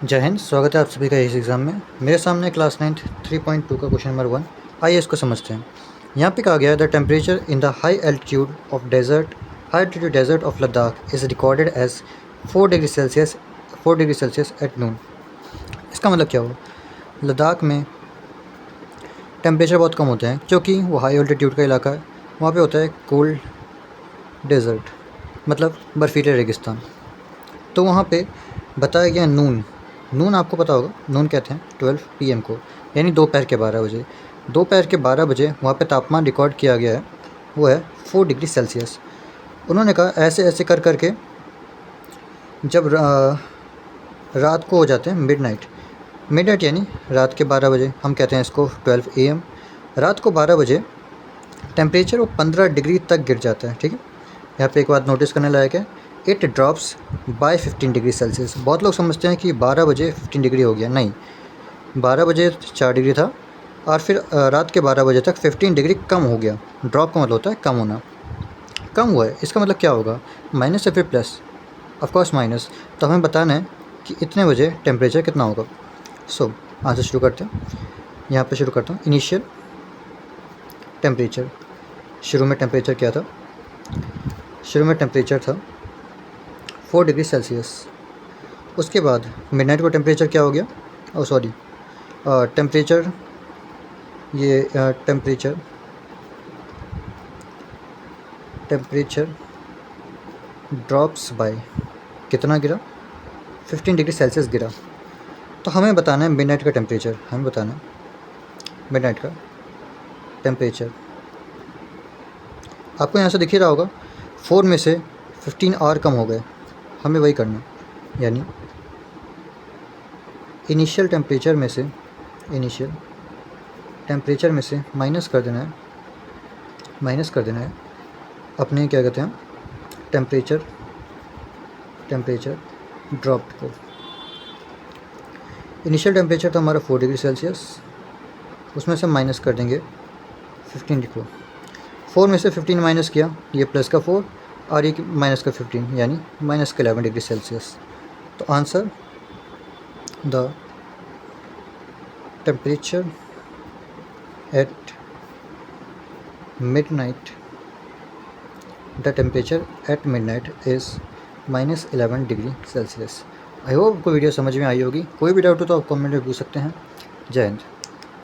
जय हिंद। स्वागत है आप सभी का इस एग्ज़ाम में। मेरे सामने क्लास 9th 3.2 का क्वेश्चन नंबर 1। आइए इसको समझते हैं। यहाँ पे कहा गया है the temperature in the high altitude desert of Ladakh is recorded as 4 degree Celsius at noon. इसका मतलब क्या हुआ? लद्दाख में टेम्परेचर बहुत कम होते हैं क्योंकि वो हाई एल्टीट्यूड का इलाका है। वहाँ पे होता है कोल्ड डेजर्ट, मतलब बर्फीले रेगिस्तान। तो वहाँ पे बताया गया नून आपको पता होगा, नून कहते हैं 12 PM को, यानी दोपहर के 12 बजे। दोपहर के 12 बजे वहाँ पे तापमान रिकॉर्ड किया गया है, वो है 4 डिग्री सेल्सियस। उन्होंने कहा ऐसे ऐसे कर करके जब रात को हो जाते हैं मिडनाइट यानी रात के 12 बजे, हम कहते हैं इसको 12 AM। रात को 12 बजे टेम्परेचर वो 15 डिग्री तक गिर जाता है। ठीक है, यहाँ पे एक बात नोटिस करने लायक है, it drops by 15 degree Celsius. बहुत लोग समझते हैं कि 12 बजे 15 डिग्री हो गया, नहीं, 12 बजे 4 डिग्री था और फिर रात के 12 बजे तक 15 डिग्री कम हो गया। ड्रॉप का मतलब होता है कम होना, कम हुआ है। इसका मतलब क्या होगा? माइनस या फिर प्लस? Of course minus. तो हमें बताना है कि इतने बजे टेम्परेचर कितना होगा। सो आंसर शुरू करते हैं। यहाँ पे शुरू करता हूँ। इनिशियल टेम्परेचर, शुरू में टेम्परेचर क्या था? शुरू में टेम्परेचर था 4 डिग्री सेल्सियस। उसके बाद मिडनाइट को टेम्परेचर क्या हो गया? Oh sorry, temperature temperature drops by कितना गिरा? 15 डिग्री सेल्सियस गिरा। तो हमें बताना है मिडनाइट का टेम्परेचर। हमें बताना है मिडनाइट का टेम्परेचर। आपको यहाँ से दिख ही रहा होगा 4 में से 15 और कम हो गए, हमें वही करना है। यानी इनिशियल टेम्परेचर में से माइनस कर देना है अपने, क्या कहते हैं, टेम्परेचर ड्रॉप को। इनिशियल टेम्परेचर था हमारा 4 डिग्री सेल्सियस, उसमें से माइनस कर देंगे 15 को। 4 में से 15 माइनस किया, ये प्लस का 4 और ये माइनस का 15, यानी माइनस का 11 डिग्री सेल्सियस। तो answer, the temperature at midnight is -11 degree Celsius. I hope आपको वीडियो समझ में आई होगी। कोई भी डाउट हो तो आप कमेंट में पूछ सकते हैं। जय हिंद।